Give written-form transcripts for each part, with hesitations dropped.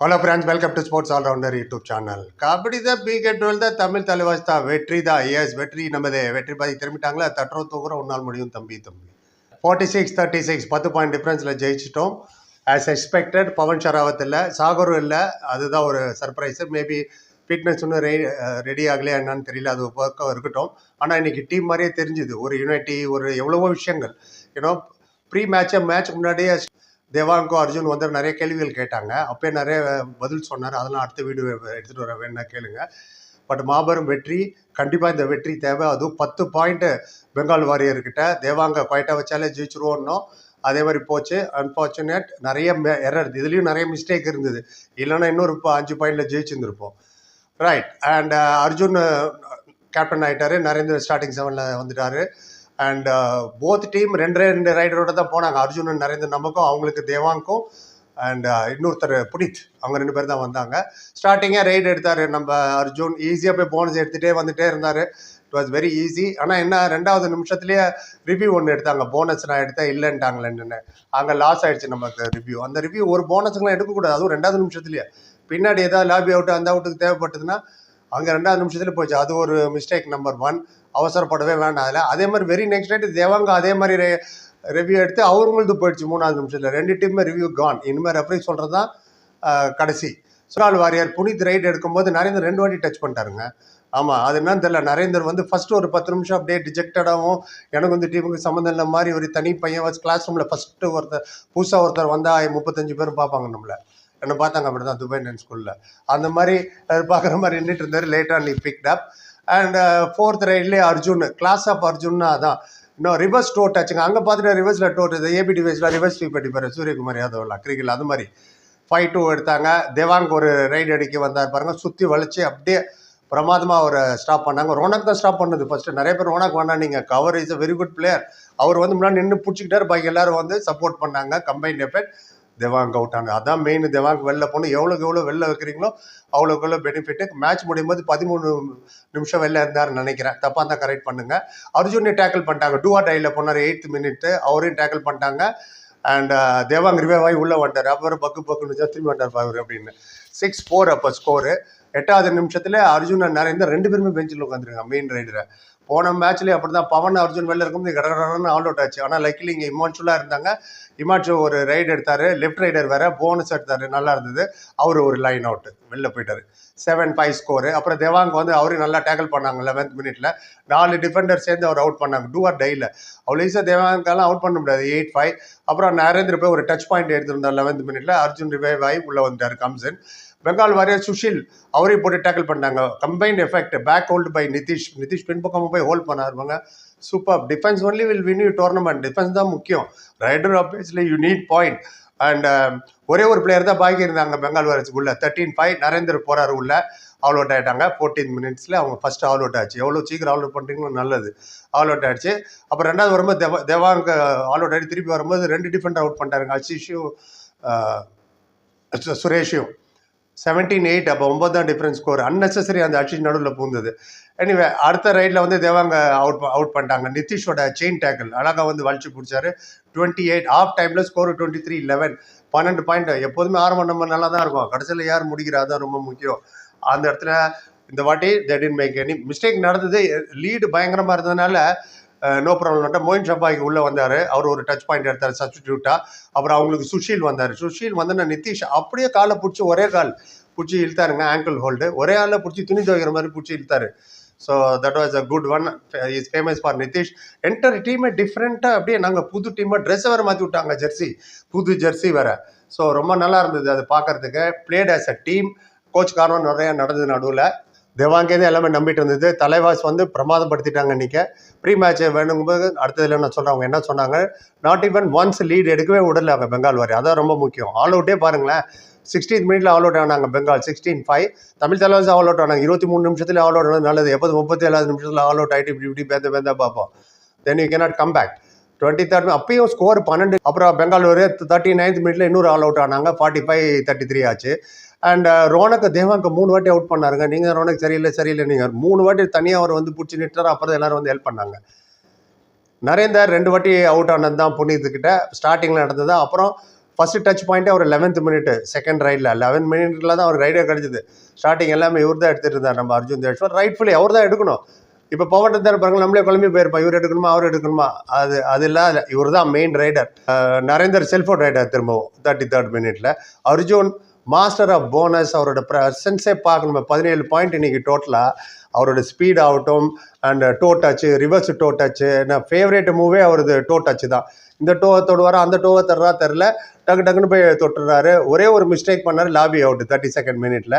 Hello friends, welcome to Sports All Rounder YouTube channel. Kabaddi தான் B12 தான் தமிழ் தலைவாஸ் தான் வெற்றி தான் வெற்றி நமதே வெற்றி பாதி திரும்பிட்டாங்களா தட்டுறது தூக்குற ஒரு நாள் முடியும் தம்பி 46-36 10 பாயிண்ட் டிஃப்ரென்ஸில் ஜெயிச்சிட்டோம். ஆஸ் எக்ஸ்பெக்டட் பவன் ஷராவத் இல்லை, சாகரும் இல்லை, அதுதான் ஒரு சர்ப்ரைஸு. மேபி ஃபிட்னஸ் இன்னும் ரெடி ஆகலையா என்னன்னு தெரியல, அது ஒர்க்காக இருக்கட்டும். ஆனால் இன்றைக்கி டீம் மாதிரியே தெரிஞ்சுது, ஒரு யூனிட்டி, ஒரு எவ்வளவோ விஷயங்கள். ப்ரீ மேட்ச் முன்னாடியே தேவாங்கும் அர்ஜுன் வந்து நிறைய கேள்விகள் கேட்டாங்க. அப்போயே நிறைய பதில் சொன்னார். அதெல்லாம் அடுத்த வீடியோ எடுத்துகிட்டு வர வேணா கேளுங்க. பட் மாபெரும் வெற்றி, கண்டிப்பாக இந்த வெற்றி தேவை. அதுவும் 10 பாயிண்ட்டு பெங்கால் வாரியர்கிட்ட. தேவாங்க குவைட்டாக வச்சாலே ஜெயிச்சிருவோன்னோம், அதே மாதிரி போச்சு. அன்ஃபார்ச்சுனேட், நிறைய எரர், இதுலேயும் நிறைய மிஸ்டேக் இருந்தது. இல்லைன்னா இன்னொரு 5 பாயிண்டில் ஜெயிச்சிருந்துருப்போம். ரைட். அண்ட் அர்ஜுன் கேப்டன் ஆகிட்டார், நரேந்திர ஸ்டார்டிங் 7ல் வந்துட்டார். அண்ட் போத் டீம் 2 ரைடரோட தான் போனாங்க. அர்ஜுன் நரேந்திர நமக்கும், அவங்களுக்கு தேவாங்கும், அண்ட் இன்னொருத்தர் புனித், அவங்க 2 பேர் தான் வந்தாங்க. ஸ்டார்டிங்கே ரைடு எடுத்தார் நம்ம அர்ஜுன், ஈஸியாக போய் போனஸ் எடுத்துகிட்டே வந்துகிட்டே இருந்தார். It was very easy. ஆனால் என்ன, 2வது நிமிஷத்துலேயே ரிவ்யூ ஒன்று எடுத்தாங்க. போனஸ் நான் எடுத்தேன் இல்லைன்ட்டாங்களேன்னு. அங்கே லாஸ் ஆகிடுச்சு நமக்கு ரிவ்யூ. அந்த ரிவ்யூ ஒரு போனஸுங்களாம் எடுக்கக்கூடாது, அதுவும் 2வது நிமிஷத்துலேயே. பின்னாடி ஏதாவது லாபி அவுட்டு அந்த அவுட்டுக்கு தேவைப்பட்டதுன்னா அங்கே 2வது நிமிஷத்தில் போச்சு. அது ஒரு மிஸ்டேக் நம்பர் 1. அவசரப்படவே வேண்டாம் அதில். அதே மாதிரி வெரி நெக்ஸ்ட் நைட்டு தேவாங்க அதே மாதிரி ரிவ்யூ எடுத்து அவங்களுக்கு போயிடுச்சு 3வது நிமிஷத்தில். 2 டீமுமே ரிவ்யூ கான். இனிமேல் ரெஃபரி சொல்கிறது தான் கடைசி. பெங்கால் வாரியர் புனித் ரைடு எடுக்கும்போது நரேந்தர் 2 வாட்டி டச் பண்ணிட்டாருங்க. ஆமாம், அது என்னன்னு தெரியல. நரேந்தர் வந்து ஃபஸ்ட்டு ஒரு 10 நிமிஷம் அப்படியே டிஜெக்டடாகவும், எனக்கு வந்து டீமுக்கு சம்மந்தம் இல்லை மாதிரி ஒரு தனி பையன் கிளாஸ் ரூமில் ஃபஸ்ட்டு புதுசாக ஒருத்தர் வந்தால் 35 பேரும் பார்ப்பாங்க நம்மளை. என்னை பார்த்தாங்க அப்படி தான் துபாய் இந்தியன் ஸ்கூலில். அந்த மாதிரி பார்க்குற மாதிரி நின்றுட்டு இருந்தார். லேட்டாக நீ பிக்ட் அப். அண்ட் 4th ரைட்லேயே அர்ஜுன், கிளாஸ் ஆஃப் அர்ஜுன்னா அதான். இன்னும் ரிவர்ஸ் டோட் ஆச்சுங்க. அங்கே பார்த்துட்டு ரிவர்ஸில் டோட், இது ஏபி டிவைஸில் ரிவர்ஸ் ஸ்வீப் அடிப்பார் சூரியகுமார் யாதவ்லாம் கிரிக்கெட். அது மாதிரி 5-2 எடுத்தாங்க. தேவாங் ஒரு ரைடு அடிக்க வந்தார் பாருங்கள், சுற்றி வளைச்சி அப்படியே பிரமாதமாக அவரை ஸ்டாப் பண்ணாங்க. ரோனக் தான் ஸ்டாப் பண்ணது ஃபஸ்ட்டு. நிறைய பேர் ரோனக் வேண்டாம், நீங்கள் cover is a very good player, அவர் வந்து முன்னாடி நின்று பிடிச்சிக்கிட்டார். பாக்கி எல்லாரும் வந்து சப்போர்ட் பண்ணாங்க. Combined effect. தேவாங் அவுட் ஆனது அதான் மெயின். தேவாங் வெளில போகணும். எவ்வளோ வெளில வைக்கிறீங்களோ அவ்வளோக்கு பெனிஃபிட்டு. மேட்ச் முடியும் போது 13 நிமிஷம் வெளில இருந்தாருன்னு நினைக்கிறேன். தப்பாக தான் கரெக்ட் பண்ணுங்கள். அர்ஜுனையும் டேக்கிள் பண்ணிட்டாங்க. டூஆ டையில் போனார் 8th மினிட்டு, அவரையும் டேக்கிள் பண்ணிட்டாங்க. அண்ட் தேவாங் ரிவைவ் ஆகி உள்ளே வந்துட்டார். அப்புறம் பக்குன்னு திரும்பி வந்துட்டார் அவர் அப்படின்னு. 6-4 அப்போ ஸ்கோரு. 8வது நிமிஷத்தில் அர்ஜுன் நரேந்தர் 2 பேருமே பெஞ்சில் உட்காந்துருக்காங்க மெயின் ரைடரை. போன மேட்ச்லேயே அப்படி தான் பவன் அர்ஜுன் வெளில இருக்கும்போது கடகடன்னு ஆல் அவுட் ஆச்சு. ஆனால் லக்கிலி இங்கே இமான்ஷுலாக இருந்தாங்க. இமான்ஷு ஒரு ரைடு எடுத்தார், லெஃப்ட் ரைடர் வேறு, போனஸ் எடுத்தார், நல்லா இருந்தது. அவர் ஒரு லைன் அவுட்டு, வெளில போயிட்டார். 7-5 ஸ்கோரு. அப்புறம் தேவாங்க வந்து அவரையும் நல்லா டேக்கிள் பண்ணாங்க 11th மினிட்ல. 4 டிஃபெண்டர் சேர்ந்து அவர் அவுட் பண்ணாங்க. டூ ஆர் டையில் அவ்வளோ ஈஸியாக தேவாங்கெல்லாம் அவுட் பண்ண முடியாது. 8-5. அப்புறம் நரேந்திர போய் ஒரு டச் பாயிண்ட் எடுத்திருந்தார் 11th மினிட்ல. அர்ஜுன் ரிவைவ் ஆகி உள்ளே வந்துட்டார் கம்சன். பெங்கால் வாரியர் சுஷில் அவரையும் போட்டு டேக்கிள் பண்ணாங்க. Combined effect. Back hold by Nitish பின்பக்கமாக போய் ஹோல்ட் பண்ணாருவாங்க. Super. Defence only will win you tournament. Defence தான் முக்கியம். Raider obviously you need point. And ஒரே ஒரு பிளேயர் தான் பாக்கி இருந்தாங்க பெங்கால் வாரியர்ஸ் உள்ள. 13-5. நரேந்தர் போறாரு உள்ள, ஆல் அவுட் ஆகிட்டாங்க. 14 மினிட்ஸில் அவங்க ஃபஸ்ட்டு ஆல் அவுட் ஆச்சு. எவ்வளோ சீக்கிரம் ஆல் அவுட் பண்ணுறீங்களோ நல்லது. ஆல் அவுட் ஆகிடுச்சு. அப்புறம் 2வது வரும்போது தேவாங்க ஆல் அவுட் ஆகி திருப்பி வரும்போது 2 டிஃபெண்டர் அவுட் பண்ணிட்டாருங்க. அசிஷும் சுரேஷும். 17-8. அப்போ 9 தான் டிஃப்ரென்ஸ் ஸ்கோர். அன்னெசரி அந்த அஷிஷ் நடுவில் பூந்தது. எனிவே அடுத்த ரைடில் வந்து தேவாங்க அவுட் பண்ணிட்டாங்க. நிதிஷோட செயின் டேக்கிள் அழகாக வந்து வலிச்சு பிடிச்சாரு. 28. ஆஃப் டைமில் ஸ்கோர் 23-11. 12 பாயிண்ட். எப்போதுமே ஆரம்பம் நம்ம நல்லா தான் இருக்கும், கடைசியில் யார் முடிக்கிறா தான் ரொம்ப முக்கியம். அந்த இடத்துல இந்த வாட்டி தே டிட்ன்ட் மேக் எனி மிஸ்டேக் நடந்தது. லீடு பயங்கரமாக இருந்ததுனால நோ ப்ராப்ளம். மோயின் ஷபாய்க்கு உள்ளே வந்தார், அவர் ஒரு டச் பாயிண்ட் எடுத்தார் சப்ஸ்டிடியூட்டாக. அப்புறம் அவங்களுக்கு சுஷீல் வந்தார். சுஷீல் வந்து நிதிஷ் அப்படியே காலை பிடிச்சி ஒரே கால் பிடிச்சி இழுத்தாருங்க, ஆங்கிள் ஹோல்டு. ஒரே ஆளில் பிடிச்சி துணி துவைக்கிற மாதிரி பிடிச்சி இழுத்தாரு. So that was a good one. Is famous for Nitish. Entire டீமே டிஃப்ரெண்ட்டாக அப்படியே நாங்கள் புது டீமாக ட்ரெஸ்ஸை வேறு மாற்றி விட்டாங்க, புது ஜெர்சி வேறு. ஸோ ரொம்ப நல்லா இருந்தது அது பார்க்குறதுக்கு. Played as a team. Coach காரணம் நிறையா நடந்தது நடுவில். தேவாங்கேதே எல்லாமே நம்பிட்டு இருந்தது. தலைவாஸ் வந்து பிரமாதப்படுத்திட்டாங்க இன்றைக்கி. ப்ரீ மேட்ச் வேணுங்கும்போது அடுத்ததில் என்ன சொல்கிறாங்க, என்ன சொன்னாங்க, நாட் ஈவன் ஒன்ஸ் லீட் எடுக்கவே விடல அவங்க பெங்கால் வாரி. அதான் ரொம்ப முக்கியம். ஆல் அவுட்டே பாருங்களேன். 16th மினிட்ல ஆல் அவுட் ஆனாங்க பெங்கால். 16-5. தமிழ் தலைவாஸ் ஆல் அவுட் ஆனாங்க. 23 நிமிஷத்தில் ஆல் அவுட் ஆனது நல்லது. எப்போது 37வது நிமிஷத்தில் ஆல் அவுட் ஆகிட்டு இப்படி பேந்த பார்ப்போம். Then you cannot come back. 23rd அப்பயும் ஸ்கோர் 12. அப்புறம் பெங்காலூர் 39th மினிட்ல இன்னொரு ஆல் அவுட் ஆனாங்க. 45-33 ஆச்சு. அண்ட் ரோனக் தேவாங்க 3 வாட்டி அவுட் பண்ணாருங்க. நீங்கள் ரோனக் சரியில்லை நீங்கள் 3 வாட்டி தனியாக அவர் வந்து பிடிச்சி நிட்டார். அப்புறம் எல்லாரும் வந்து ஹெல்ப் பண்ணாங்க. நரேந்தர் 2 வாட்டி அவுட் ஆனது தான் புனித்துக்கிட்ட ஸ்டார்டிங்கில் நடந்தது. அப்புறம் ஃபர்ஸ்ட் டச் பாயிண்ட்டே ஒரு 11th மினிட் செகண்ட் ரைடில் 11 மினிட்ல தான் அவர் ரைடே கிடச்சிது. ஸ்டார்டிங் எல்லாமே இவர் தான் எடுத்துகிட்டு இருந்தார் நம்ம அர்ஜுன் தேஷ்வர். ரைட்ஃபுல்லி அவர் தான் எடுக்கணும். இப்போ பவர் தான் பாருங்க, நம்மளே குழம்பி போயிருப்போம், இவர் எடுக்கணுமா அவர் எடுக்கணுமா, அது இல்லாத இவர் தான் மெயின் ரைடர். நரேந்தர் செல்ஃபோர்ட் ரைடர் திரும்பவும் 33rd மினிட்ல. அர்ஜுன் மாஸ்டர் ஆஃப் போனஸ், அவரோட ப்ரெசன்ஸே பார்க்கணும். 17 பாயிண்ட் இன்னைக்கு டோட்டலாக. அவரோட ஸ்பீட் ஆகட்டும் and toe touch, reverse toe touch, நான் ஃபேவரேட் மூவே அவரது டோ டச்சு தான். இந்த டோவை தொடுவாரா அந்த டோவை தர்றா தெரில, டக்குன்னு போய் தொட்டுறாரு. ஒரே ஒரு மிஸ்டேக் பண்ணார், லாபி அவுட் 32nd மினிட்ல.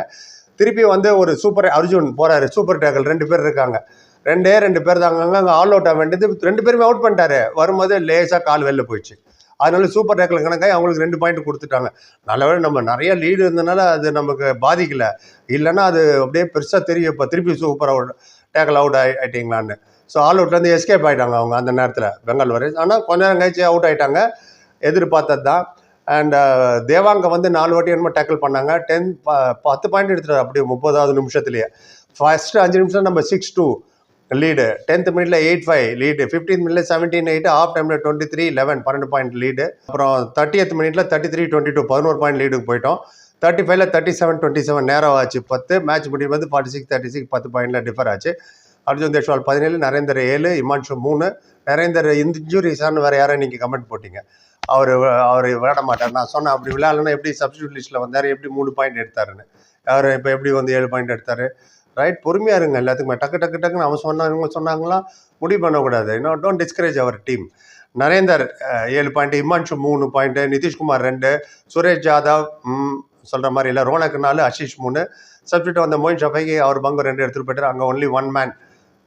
திருப்பி வந்து ஒரு சூப்பர் அர்ஜுன் போறாரு, சூப்பர் டேக்கல் 2 பேர் இருக்காங்க, 2 பேர் தாங்க அங்கே ஆல் அவுட் ஆக வேண்டியது, 2 பேருமே அவுட் பண்ணிட்டாரு. வரும்போது லேசாக கால் வெளில போயிடுச்சு. அதனால சூப்பர் டேக்கல் கணக்காக அவங்களுக்கு 2 பாயிண்ட் கொடுத்துட்டாங்க. நல்லவேளை நம்ம நிறைய லீடு இருந்ததுனால அது நமக்கு பாதிக்கல, இல்லைன்னா அது அப்படியே பெருசாக தெரியும். இப்போ திருப்பி சூப்பர் அவுட் டேக்கல் அவுட் ஆகிட்டீங்களான்னு. ஸோ ஆல் அவுட்லேருந்து எஸ்கேப் ஆகிட்டாங்க அவங்க அந்த நேரத்தில் பெங்கால். ஆனால் கொஞ்ச நேரம் கழிச்சு அவுட் ஆகிட்டாங்க, எதிர்பார்த்தது தான். அண்ட் தேவாங்க வந்து 4 வாட்டி என்னமோ டேக்கிள் பண்ணாங்க. 10 பாயிண்ட் எடுத்துட்டார் அப்படியே 30வது நிமிஷத்துலேயே. ஃபர்ஸ்ட் 5 நிமிஷம் நம்ம 6-2 லீடு, 10th மினிட்ல 8-5 லீடு, 15th மினிட்ல 17-8, ஆஃப் டைம்ல 23-11 12 பாயிண்ட் லீடு. அப்புறம் 30th மினிட்ல 33-22 11 பாயிண்ட் லீடுக்கு போயிட்டோம். 35ல 37-27 நேரம் ஆச்சு 10. மேட்ச் முடியும் போது 46-36 10 பாயிண்ட்ல டிஃபர் ஆச்சு. அர்ஜுன் தேஷ்வால் 17, நரேந்தர் 7, இமான்ஷு 3. நரேந்தர் இன்ஜுரிஸான்னு வேற யாரும் நீங்கள் கமெண்ட் போட்டிங்க. அவர் விளையாட மாட்டார். நான் சொன்னேன் அப்படி விளையாடலன்னா எப்படி சப்ஸ்டியூட் லிஸ்ட்டில் வந்தார், எப்படி 3 பாயிண்ட் எடுத்தாருன்னு. அவர் இப்போ எப்படி வந்து 7 பாயிண்ட் எடுத்தார். ரைட், பொறுமையாக இருங்க எல்லாத்துக்குமே. டக்குன்னு அவன் சொன்னாங்களா முடிவு பண்ணக்கூடாது. இன்னும் don't discourage our team. Narender 7 point, Himanshu 3 point, Nitish Kumar 2, Suresh Jadhav சொல்கிற மாதிரி இல்லை, ரோனக் 4, ஆஷிஷ் 3. சப்ஸ்டியூட் வந்த மோயின் ஷஃபைக்கு அவர் பங்கு 2 எடுத்துகிட்டு போயிட்டார். அங்கே only 1 man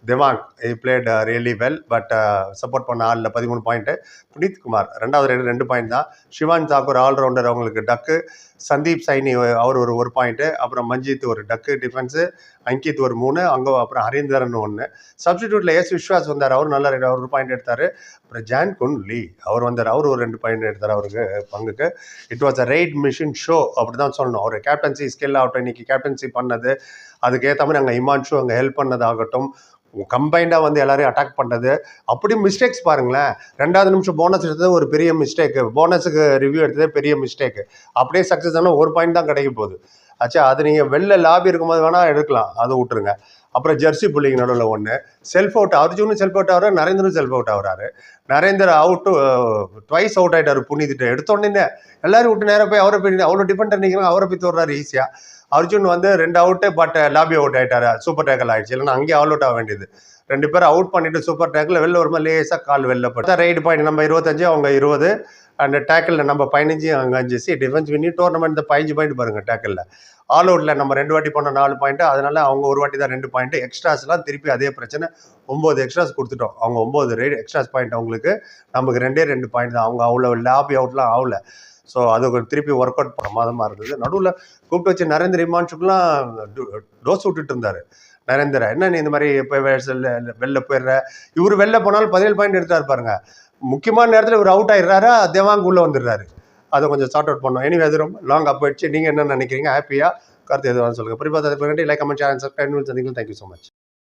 Devank, he played really well, but support பண்ண ஆளில் 13 பாயிண்ட்டு. புனித் குமார் 2வது ரைடு 2 பாயிண்ட் தான். சிவான் தாக்கூர் ஆல்ரவுண்டர், அவங்களுக்கு டக்கு. சந்தீப் சைனி அவர் ஒரு பாயிண்ட்டு. அப்புறம் மஞ்சித் ஒரு டக்கு டிஃபென்ஸு. அங்கித் ஒரு 3. அங்கே அப்புறம் ஹரீந்தரன் 1. சப்ஸ்டிடியூட்டில் எஸ் விஸ்வாஸ் வந்தார், அவர் நல்ல ரைடு, அவர் 1 பாயிண்ட் எடுத்தார். அப்புறம் ஜான் குன்லி அவர் வந்தார், அவர் ஒரு 2 பாயிண்ட் எடுத்தார் அவருக்கு பங்குக்கு. It was a right machine show அப்படி தான் சொல்லணும். அவர் கேப்டன்சி ஸ்கில் ஆகட்டும், இன்னைக்கு கேப்டன்சி பண்ணது, அதுக்கேற்ற மாதிரி அங்கே இமான்ஷு அங்கே ஹெல்ப் பண்ணதாகட்டும், கம்பைண்டாக வந்து எல்லாரையும் அட்டாக் பண்ணுறது, அப்படி மிஸ்டேக்ஸ் பாருங்களேன். 2வது நிமிஷம் போனஸ் எடுத்தது ஒரு பெரிய மிஸ்டேக்கு, போனஸுக்கு ரிவ்யூ எடுத்ததே பெரிய மிஸ்டேக்கு. அப்படியே சக்ஸஸ் ஆனால் 1 பாயிண்ட் தான் கிடைக்க போகுது. ஆச்சா, அது நீங்கள் வெளில லாபி இருக்கும்போது வேணால் எடுக்கலாம், அதை விட்டுருங்க. அப்புறம் ஜெர்சி புல்லிங் நடுவில் 1 செல்ஃப் அவுட், அர்ஜுனும் செல்ஃப் அவுட் ஆகிறார், நரேந்தரும் செல்ஃப் அவுட் ஆகிறாரு. நரேந்தர் அவுட்டு ட்வைஸ் அவுட் ஆகிட்டார் புனிதிட்டு. எடுத்தோடனே எல்லாரும் விட்டு நேரம் போய் அவரை போய் அவ்வளோ டிஃபெண்டர் நிற்கிறாங்க, அவரை போய் தோடுறாரு ஈஸியாக. அர்ஜுன் வந்து 2 அவுட்டு, பட் லாபி அவுட் ஆகிட்டாரு, சூப்பர் டேக்கல் ஆகிடுச்சு. இல்லைன்னா அங்கேயே ஆல் அவுட் ஆக வேண்டியது. 2 பேர் அவுட் பண்ணிட்டு சூப்பர் டேக்கில் வெளில வரும்போது லேசாக கால் வெளில போட்டு ரைடு பாயிண்ட் நம்ம 25, அவங்க 20. அண்ட் டேக்கிளில் நம்ம 15, அங்கே 5. டிஃபென்ஸ் வின்னி டோர்னமெண்ட் 15 பாயிண்ட் பாருங்கள் டேக்கிளில். ஆல் அவுட்டில் நம்ம 2 வாட்டி பண்ணோம் 4 பாயிண்ட்டு. அதனால அவங்க ஒரு வாட்டி தான் 2 பாயிண்ட்டு. எக்ஸ்ட்ராஸ்லாம் திருப்பி அதே பிரச்சனை, 9 எக்ஸ்ட்ராஸ் கொடுத்துட்டோம். அவங்க 9 ரைடு எக்ஸ்ட்ராஸ் பாயிண்ட் அவங்களுக்கு, நமக்கு 2 பாயிண்ட் தான். அவங்க அவ்வளோ லாபி அவுட்லாம் ஆகல. ஸோ அது திருப்பி ஒர்க் அவுட் பிரமாதமாக இருந்தது. நடுவில் கூப்பிட்டு வச்சு நரேந்திர இமான்ஷுக்குலாம் டோஸ் விட்டுட்டு இருந்தார். நரேந்திர என்ன நீ இந்த மாதிரி இப்போ வெளில போயிடுற, இவர் வெளில போனாலும் 17 பாயிண்ட் எடுத்தார் பாருங்க. முக்கியமான நேரத்தில் இவர் அவுட் ஆயிடுறாரு, தேவாங்க உள்ளே வந்துடுறாரு. அதை கொஞ்சம் சார்ட் அவுட் பண்ணோம். எனிவே அது ரொம்ப லாங் அப் போயிடுச்சு. நீங்கள் என்ன நினைக்கிறீங்க? ஹாப்பியாக கருத்து எதுவும் சொல்லுங்கள். குறிப்பாக like, comment, share, subscribe. Thank you so much.